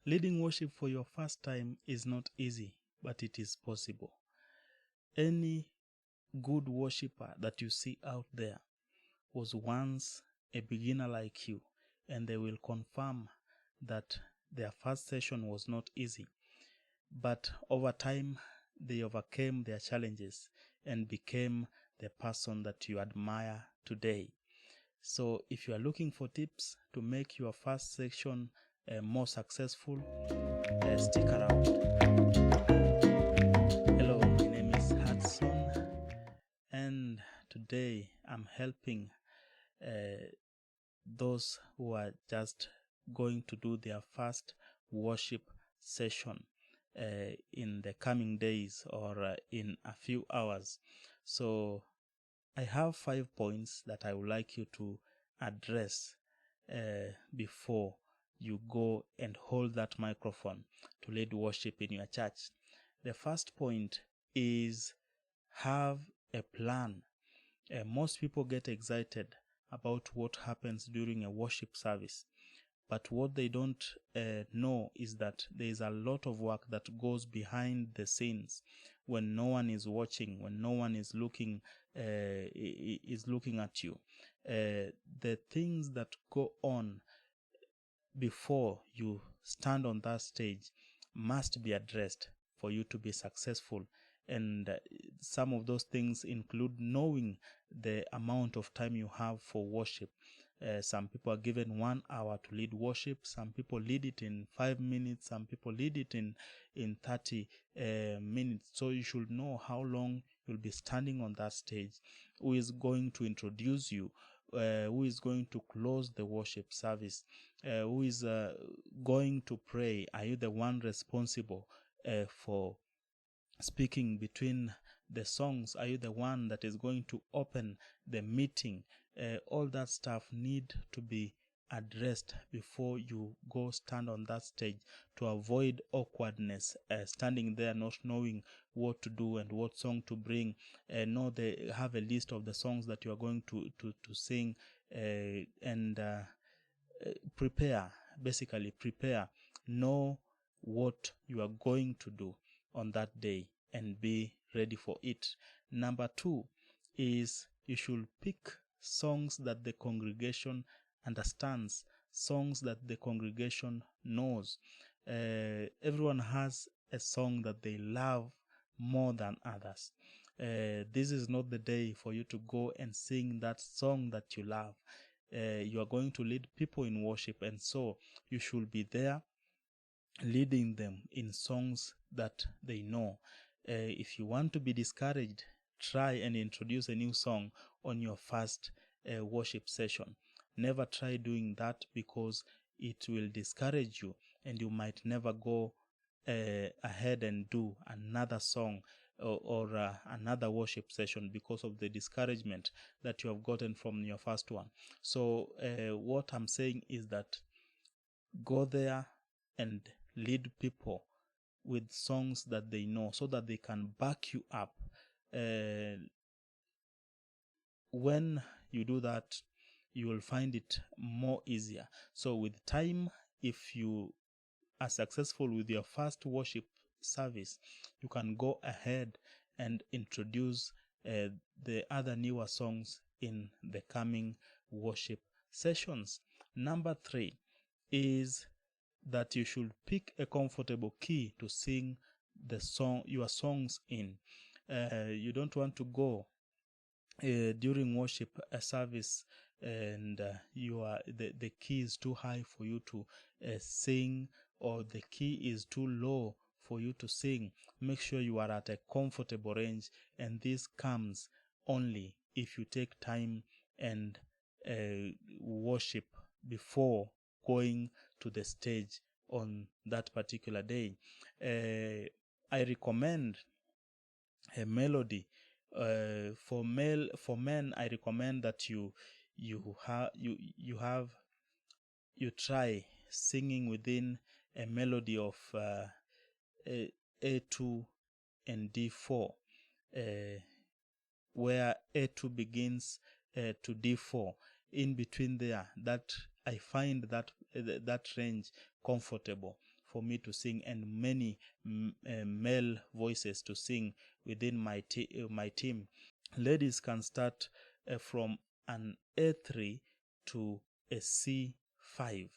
Leading worship for your first time is not easy, but it is possible. Any good worshiper that you see out there was once a beginner like you, and they will confirm that their first session was not easy. But over time, they overcame their challenges and became the person that you admire today. So if you are looking for tips to make your first session more successful, stick around. Hello, my name is Hudson, and today I'm helping those who are just going to do their first worship session in the coming days or in a few hours. So I have 5 points that I would like you to address before you go and hold that microphone to lead worship in your church. The first point is have a plan. Most people get excited about what happens during a worship service, but what they don't know is that there is a lot of work that goes behind the scenes when no one is watching, when no one is looking at you. The things that go on before you stand on that stage must be addressed for you to be successful. And some of those things include knowing the amount of time you have for worship. Some people are given 1 hour to lead worship. Some people lead it in 5 minutes. Some people lead it in 30 minutes. So you should know how long you'll be standing on that stage, who is going to introduce you, who is going to close the worship service, who is going to pray. Are you the one responsible for speaking between the songs? Are you the one that is going to open the meeting? All that stuff need to be addressed before you go stand on that stage, to avoid awkwardness, standing there not knowing what to do and what song to bring. No, they have a list of the songs that you are going to sing, and prepare. Basically prepare, know what you are going to do on that day and be ready for it. Number 2 is you should pick songs that the congregation understands, songs that the congregation knows. Everyone has a song that they love more than others. This is not the day for you to go and sing that song that you love. You are going to lead people in worship, and so you should be there leading them in songs that they know. If you want to be discouraged, try and introduce a new song on your first worship session. Never try doing that, because it will discourage you and you might never go ahead and do another song or another worship session because of the discouragement that you have gotten from your first one. So what I'm saying is that go there and lead people with songs that they know, so that they can back you up. When you do that, you will find it more easier. So with time, if you are successful with your first worship service, you can go ahead and introduce the other newer songs in the coming worship sessions. Number 3 is that you should pick a comfortable key to sing your songs in. You don't want to go during worship service and the key is too high for you to sing, or the key is too low for you to sing. Make sure you are at a comfortable range, and this comes only if you take time and worship before going to the stage on that particular day. I recommend a melody. For men, I recommend that you try singing within a melody of A2 and D4, where A2 begins to D4. In between there, that I find that range comfortable for me to sing, and many male voices to sing within my team. Ladies can start from an A3 to a C5.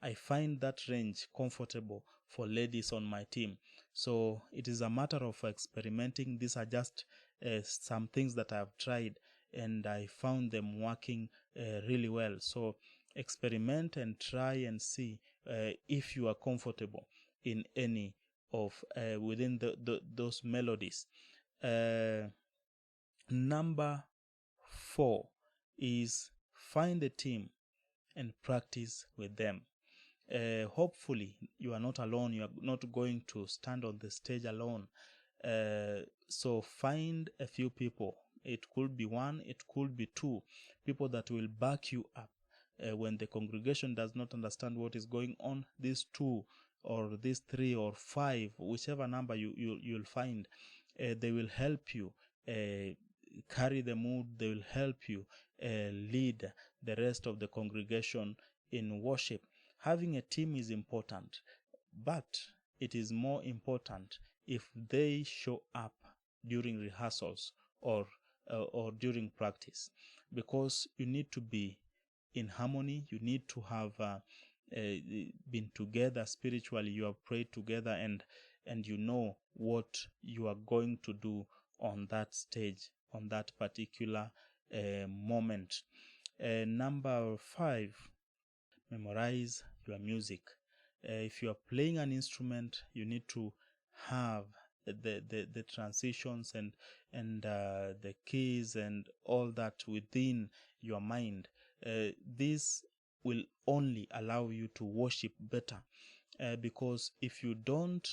I find that range comfortable for ladies on my team. So it is a matter of experimenting. These are just some things that I've tried, and I found them working really well. So experiment and try and see if you are comfortable in any of within those melodies. Number 4 is find a team and practice with them. Hopefully you are not alone. You are not going to stand on the stage alone. So find a few people. It could be one, it could be two people that will back you up. When the congregation does not understand what is going on, these two or these three or five, whichever number you'll find, they will help you carry the mood. They will help you lead the rest of the congregation in worship. Having a team is important, but it is more important if they show up during rehearsals or during practice, because you need to be in harmony. You need to have been together spiritually. You have prayed together, and you know what you are going to do on that stage, on that particular moment. Number 5, memorize your music. If you are playing an instrument, you need to have the transitions and the keys and all that within your mind. This will only allow you to worship better, because if you don't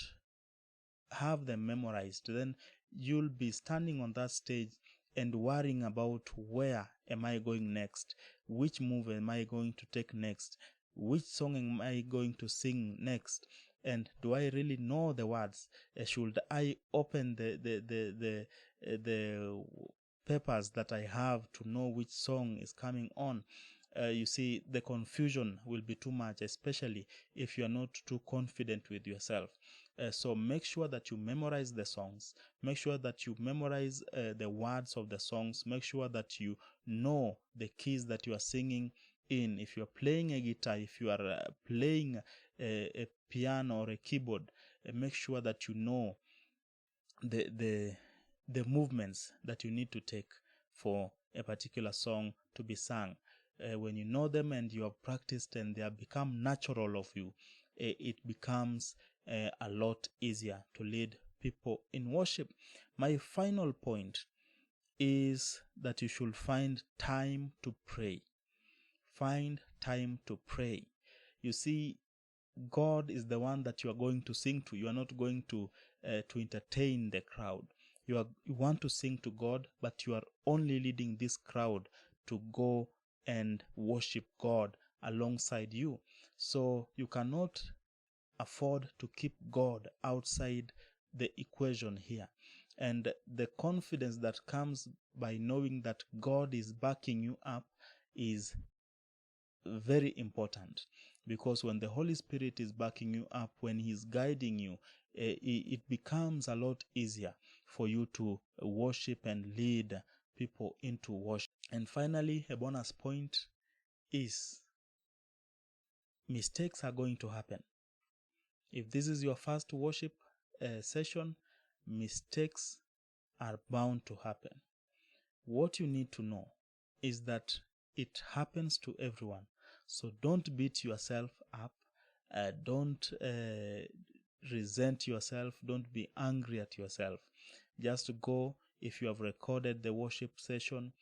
have them memorized, then you'll be standing on that stage and worrying about where am I going next, which move am I going to take next, which song am I going to sing next, and do I really know the words? Should I open the papers that I have to know which song is coming on? You see, the confusion will be too much, especially if you are not too confident with yourself. So make sure that you memorize the songs. Make sure that you memorize the words of the songs. Make sure that you know the keys that you are singing in. If you are playing a guitar, if you are playing a piano or a keyboard, make sure that you know the movements that you need to take for a particular song to be sung. When you know them and you have practiced and they have become natural of you, it becomes a lot easier to lead people in worship. My final point is that you should find time to pray. Find time to pray. You see, God is the one that you are going to sing to. You are not going to entertain the crowd. You want to sing to God, but you are only leading this crowd to go and worship God alongside you. So you cannot afford to keep God outside the equation here. And the confidence that comes by knowing that God is backing you up is very important, because when the Holy Spirit is backing you up, when He's guiding you, it becomes a lot easier for you to worship and lead people into worship. And finally, a bonus point is mistakes are going to happen. If this is your first worship session, mistakes are bound to happen. What you need to know is that it happens to everyone. So don't beat yourself up. Don't resent yourself. Don't be angry at yourself. Just go. If you have recorded the worship session,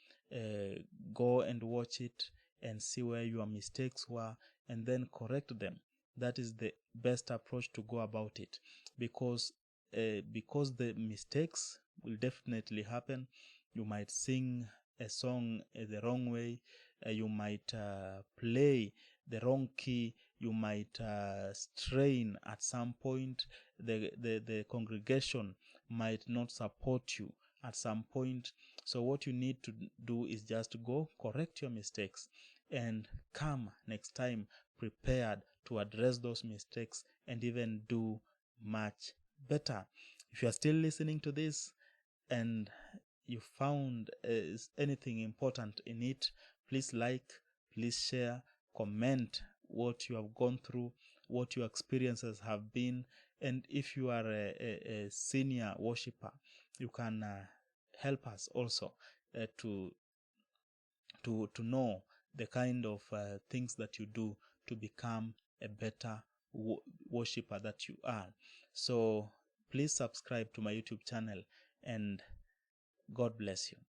go and watch it and see where your mistakes were, and then correct them. That is the best approach to go about it, because the mistakes will definitely happen. You might sing a song the wrong way. You might play the wrong key. You might strain at some point. The congregation might not support you at some point. So what you need to do is just go correct your mistakes and come next time prepared to address those mistakes and even do much better. If you are still listening to this and you found anything important in it, please like, please share, comment what you have gone through, what your experiences have been. And if you are a senior worshiper, you can help us also to know the kind of things that you do to become a better worshiper that you are. So please subscribe to my YouTube channel, and God bless you.